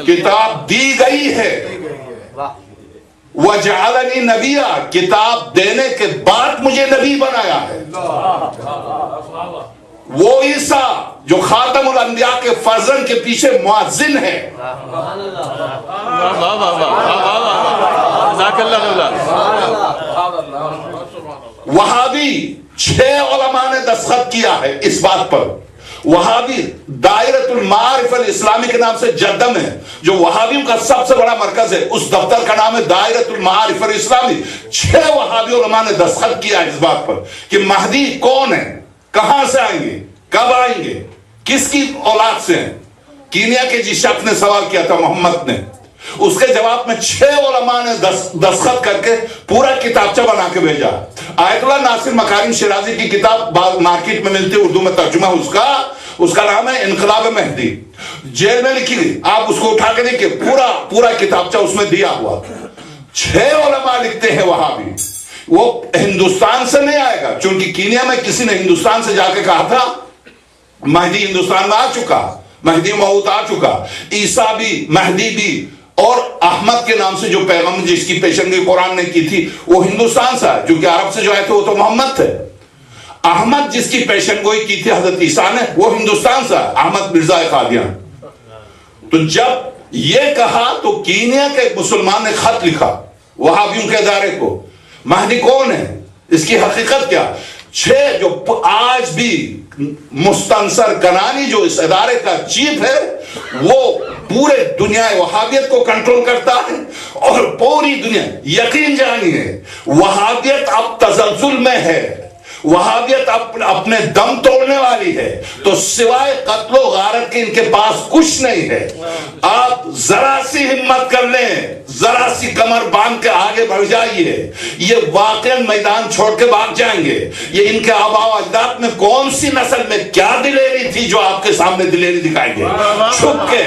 کتاب دی گئی ہے. وَجَعَلَنِي نَبِيًّا، کتاب دینے کے بعد مجھے نبی بنایا ہے. وہ عیسیٰ جو خاتم الانبیاء کے فرزند کے پیچھے مؤذن ہے. وہابی 6 علماء نے دستخط کیا ہے اس بات پر. وہابی دائرۃ المعارف الاسلامی کے نام سے جدہ میں جو وہابیوں کا سب سے بڑا مرکز ہے، اس دفتر کا نام ہے دائرۃ المعارف الاسلامی. 6 وہابی علماء نے دستخط کیا ہے اس بات پر کہ مہدی کون ہے، کہاں سے آئیں گے، کب آئیں گے، کس کی اولاد سے ہیں. کینیا کے جس شخص نے سوال کیا تھا محمد نے، اس کے جواب میں 6 علماء نے دستخط کر کے پورا کتابچہ بنا کے بھیجا. آیت اللہ ناصر مکارم شیرازی کی کتاب مارکیٹ میں ملتی ہے، اردو میں ترجمہ اس کا نام ہے انقلاب مہدی. جیل میں لکھی گئی، آپ اس کو اٹھا کے دیکھیں، پورا کتابچہ اس میں دیا ہوا. 6 علماء لکھتے ہیں وہابی. وہ ہندوستان سے نہیں آئے گا، چونکہ کینیا میں کسی نے ہندوستان سے جا کے کہا تھا مہدی ہندوستان میں آ چکا، مہدی موعود آ چکا. عیسیٰ بھی، مہدی بھی، اور احمد کے نام سے جو پیغمبر جس کی پیشنگوئی قرآن نے کی تھی وہ ہندوستان سے آئے، کیونکہ عرب سے جو آئے تھے وہ تو محمد تھے. احمد جس کی پیشنگوئی کی تھی حضرت عیسیٰ نے، وہ ہندوستان سے آئے، احمد مرزا قادیان. تو جب یہ کہا تو کینیا کے مسلمان نے خط لکھا وہابیوں کے ادارے کو، مہدی کون ہے، اس کی حقیقت کیا. 6 جو آج بھی مستنصر کنانی جو اس ادارے کا چیف ہے، وہ پورے دنیا وہابیت کو کنٹرول کرتا ہے اور پوری دنیا یقین جانیے وہابیت اب تزلزل میں ہے، وہابیت اپنے دم توڑنے والی ہے. تو سوائے قتل و غارت کے ان کے پاس کچھ نہیں ہے. آپ ذرا سی ہمت کر لیں، ذرا سی کمر باندھ کے آگے بڑھ جائیے. یہ واقعاً میدان چھوڑ کے بھاگ جائیں گے. یہ ان کے آباء و اجداد میں کون سی نسل میں کیا دلیری تھی جو آپ کے سامنے دلیری دکھائیں گے. چھپ کے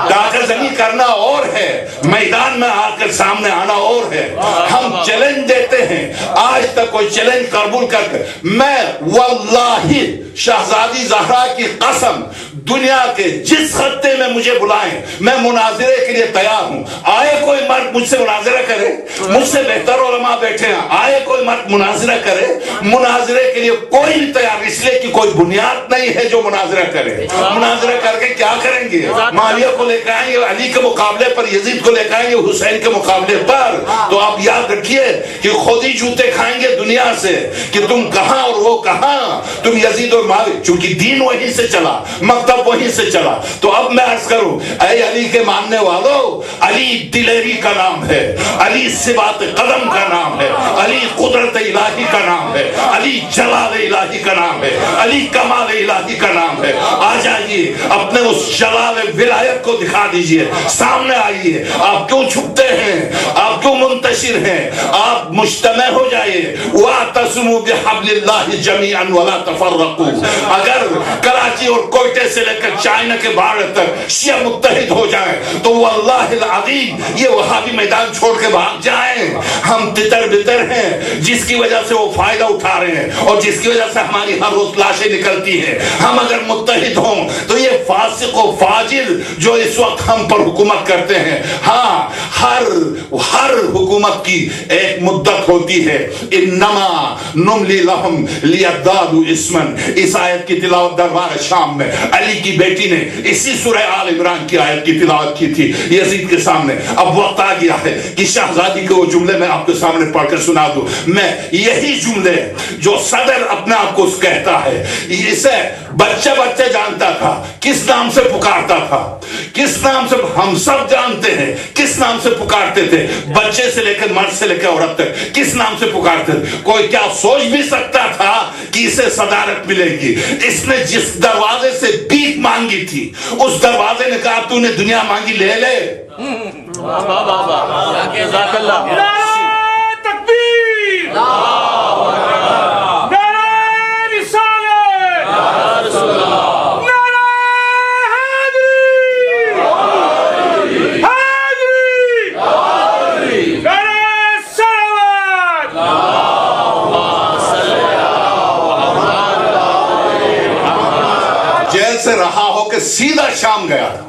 ڈاکہ زنی کرنا اور ہے، میدان میں آ کر سامنے آنا اور ہے. ہم چیلنج دیتے ہیں، آج تک کوئی چیلنج قبول کر کے میں واللہ شہزادی زہرا کی قسم دنیا کے جس خطے میں مجھے بلائیں میں مناظرے کے لیے تیار ہوں. آئے کوئی مرد مجھ سے مناظرہ کرے، مجھ سے بہتر علماء بیٹھے ہیں، آئے کوئی مرد مناظرہ کرے. مناظرے کے لیے کوئی نہیں تیار، اس لیے کہ کوئی بنیاد نہیں ہے جو مناظرہ کرے. مناظرہ کر کے کیا کریں گے؟ معاویہ کو لے کے آئیں گے علی کے مقابلے پر، یزید کو لے کے آئیں گے حسین کے مقابلے پر. تو آپ یاد رکھیے کہ خود ہی جوتے کھائیں گے دنیا سے کہ تم کہاں اور وہ کہاں. تم یزید اور معاویہ، چونکہ دین وہیں سے چلا، مکتب وہیں سے چلا. تو اب میں عرض کروں اے علی کے ماننے والوں، علی دلیری کا نام ہے، علی ثبات قدم کا نام ہے، علی قدرت الہی کا نام ہے، علی جلال الہی کا نام ہے، علی کمال الہی کا نام ہے. آ جائیے اپنے اس جلال ولایت کو دکھا دیجئے، سامنے آئیے. آپ کیوں چھپتے ہیں، آپ کیوں منتشر ہیں؟ آپ مجتمع ہو جائیے. وَاعْتَصِمُوا بِحَبْلِ اللَّهِ جَمِيعًا وَلَا تَفَرَّقُوا. اگر کراچی اور کوئٹے سے لے کر چائنا کے بارڈر تک شیعہ متحد ہو جائیں تو واللہ العظیم یہ وہابی میدان چھوڑ کے بھاگ جائیں. ہم تتر بتر ہیں جس کی وجہ سے وہ فائدہ اٹھا رہے ہیں اور جس کی وجہ سے ہماری ہر روز لاشیں نکلتی ہیں. ہم اگر متحد ہوں تو یہ فاسق و فاجر جو اس وقت ہم پر حکومت کرتے ہیں، ہاں ہر حکومت کی ایک مدت ہوتی ہے. انما نملی لہم لیزدادوا اثما. اس آیت کی تلاوت دربار شام میں علی کی بیٹی نے اسی سورہ آل عمران کی آیت کی تلاوت کی تھی یزید کے سامنے. اب وقت آ گیا ہے کہ شہزادی کے وہ جملے میں آپ کے سامنے پڑھ کر سنا دوں. میں یہی جملے جو صدر اپنے آپ کو کہتا ہے، اسے بچہ جانتا تھا، کس نام سے پکارتا تھا، کس نام سے ہم سب جانتے ہیں کس نام سے پکارتے تھے. بچے سے لے کر مرد سے لے کر عورت تک کس نام سے پکارتے تھے. کوئی کیا سوچ بھی سکتا تھا کہ اسے صدارت ملے گی؟ اس نے جس دروازے سے بھیک مانگی تھی اس دروازے نے کہا تو نے دنیا مانگی لے لے. تکبیر، سے رہا ہو کہ سیدھا شام گیا تھا،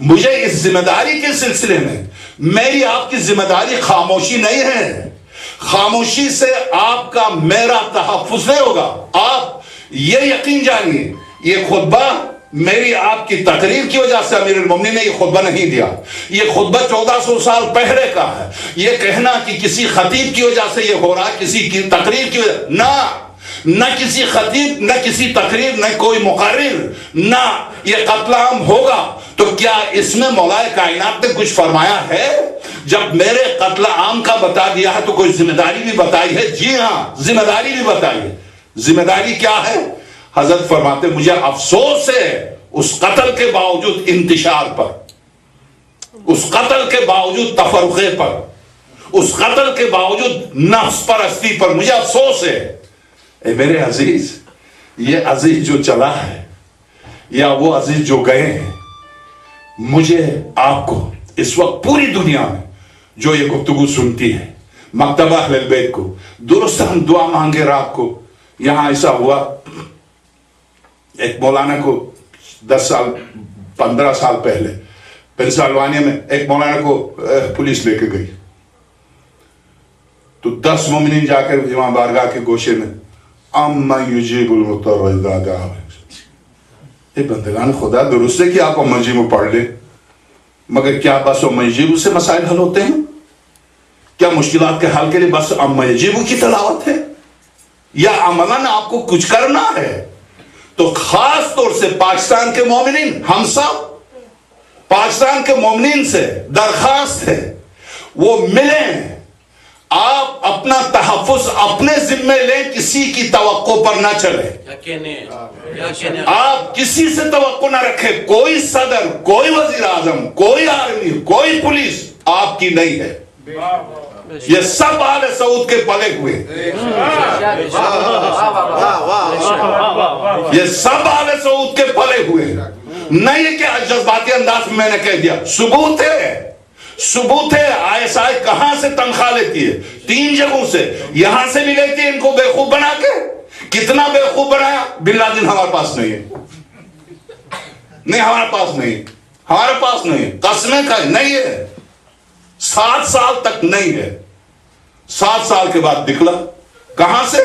مجھے اس ذمہ داری کے سلسلے میں میری آپ کی ذمہ داری خاموشی نہیں ہے. خاموشی سے آپ کا میرا تحفظ نہیں ہوگا. آپ یہ یقین جانیے یہ خطبہ میری آپ کی تقریر کی وجہ سے امیر المومنین نے یہ خطبہ نہیں دیا. یہ خطبہ 1400 سال پہلے کا ہے. یہ کہنا کہ کسی خطیب کی وجہ سے یہ ہو رہا ہے, کسی کی تقریر کی وجہ, نہ کسی خطیب, نہ کسی تقریر, نہ کوئی مقرر, نہ یہ قتل عام ہوگا. تو کیا اس میں مولا کائنات نے کچھ فرمایا ہے؟ جب میرے قتل عام کا بتا دیا ہے تو کوئی ذمہ داری بھی بتائی ہے. جی ہاں, ذمہ داری بھی بتائی ہے. ذمہ داری کیا ہے؟ حضرت فرماتے مجھے افسوس ہے اس قتل کے باوجود انتشار پر, اس قتل کے باوجود تفرقے پر, اس قتل کے باوجود نفس پرستی پر مجھے افسوس ہے. اے میرے عزیز, یہ عزیز جو چلا ہے یا وہ عزیز جو گئے ہیں, مجھے آپ کو اس وقت پوری دنیا میں جو یہ گفتگو سنتی ہے, مکتبہ اہل البیت کو, درست ہم دعا مانگے رات کو. یہاں ایسا ہوا ایک مولانا کو 10 سال 15 سال پہلے پنسلوانیا میں ایک مولانا کو پولیس لے کے گئی, تو 10 مومنین جا کر امام بارگاہ کے گوشے میں اما یجیب المضطر اذا دعا. اے بندگان خدا, درست ہے کہ آپ مجیب پڑھ لیں, مگر کیا بس مجیب سے مسائل حل ہوتے ہیں؟ کیا مشکلات کے حل کے لیے بس مجیب کی تلاوت ہے, یا عملاً آپ کو کچھ کرنا ہے؟ تو خاص طور سے پاکستان کے مومنین, ہم سب پاکستان کے مومنین سے درخواست ہے وہ ملیں, آپ اپنا تحفظ اپنے ذمے لیں, کسی کی توقع پر نہ چلیں. آپ کسی سے توقع نہ رکھیں. کوئی صدر, کوئی وزیر اعظم, کوئی آرمی, کوئی پولیس آپ کی نہیں ہے. یہ سب آل سعود کے پلے ہوئے, یہ سب آل سعود کے پلے ہوئے. نہیں ہے کہ جذباتی انداز میں نے کہہ دیا, ثبوت ہے, ثبوت ہے. ISI کہاں سے تنخواہ لیتی ہے؟ 3 جگہوں سے. یہاں سے بھی لیتی ہے ان کو بیوقوف بنا کے. کتنا بیوقوف بنایا؟ بن لادن ہمارے پاس نہیں ہے, نہیں ہمارے پاس نہیں, ہمارے پاس نہیں, قسمیں کا نہیں ہے. 7 سال تک نہیں ہے. 7 سال کے بعد نکلا. کہاں سے؟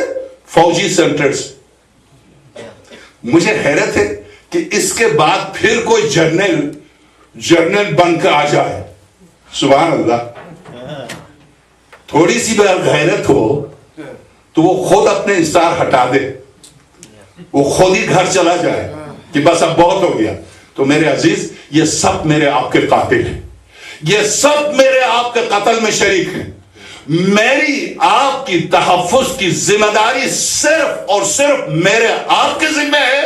فوجی سینٹر سے. مجھے حیرت ہے کہ اس کے بعد پھر کوئی جرنل بن کے آ جائے. سبحان اللہ. تھوڑی سی غیرت ہو تو وہ خود اپنے استار ہٹا دے, وہ خود ہی گھر چلا جائے کہ بس اب بہت ہو گیا. تو میرے عزیز, یہ سب میرے آپ کے قاتل ہیں, یہ سب میرے آپ کے قتل میں شریک ہیں. میری آپ کی تحفظ کی ذمہ داری صرف اور صرف میرے آپ کے ذمہ ہے,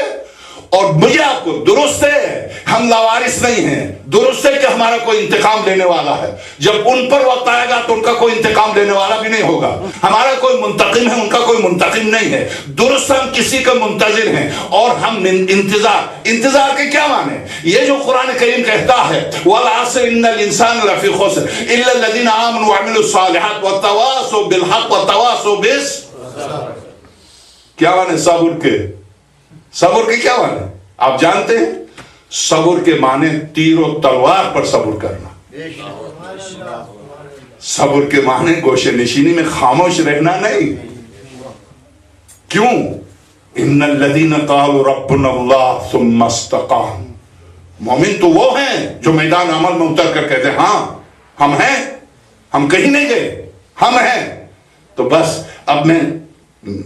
اور مجھے آپ کو درست ہے ہم لاوارث نہیں ہیں, درست ہے کہ ہمارا کوئی انتقام لینے والا ہے. جب ان پر وقت آئے گا تو ان کا کوئی انتقام لینے والا بھی نہیں ہوگا. ہمارا کوئی منتقم ہے, ان کا کوئی منتقم نہیں ہے. درست ہم کسی کا منتظر ہیں, اور ہم انتظار کے کیا معنی؟ یہ جو قرآن کریم کہتا ہے وَالْعَصْرِ إِنَّ الْإِنسَانَ لَفِي خُسْرٍ إِلَّا الَّذِينَ آمَنُوا وَعَمِلُوا الصَّالِحَاتِ وَتَوَاصَوْا بِالْحَقِّ وَتَوَاصَوْا بِالصَّبْرِ. کیا معنی صبر کے؟ صبر کے کیا معنی آپ جانتے ہیں؟ صبر کے معنی تیر و تلوار پر صبر کرنا. صبر کے معنی گوشے نشینی میں خاموش رہنا نہیں. کیوں؟ ان الذین قالوا ربنا اللہ ثم استقاموا. مومن تو وہ ہیں جو میدان عمل میں اتر کر کہتے ہیں ہاں ہم ہیں, ہم کہیں نہیں گئے, ہم ہیں. تو بس اب میں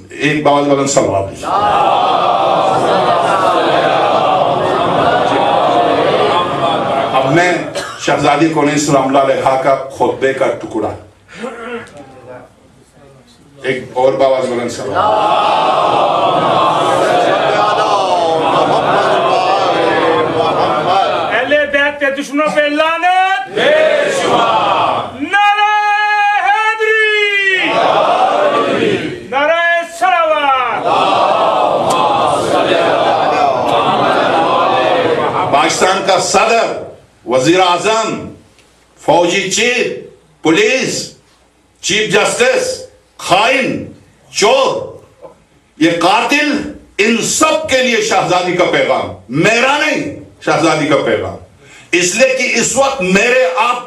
ایک باوز والا سوال, اب میں شہزادی کونین سلام اللہ علیہ کا خطبے کا ٹکڑا ایک اور باوز والا سوال. اہل بیت کے دشمنوں پہ لعنت بے شمار. نعرہ حیدری, نعرہ صلوات. پاکستان کا صدر, وزیر اعظم, فوجی چیف, پولیس, چیف جسٹس, خائن, چور, یہ قاتل, ان سب کے لیے شہزادی کا پیغام, میرا نہیں, شہزادی کا پیغام. اس لیے کہ اس وقت میرے آپ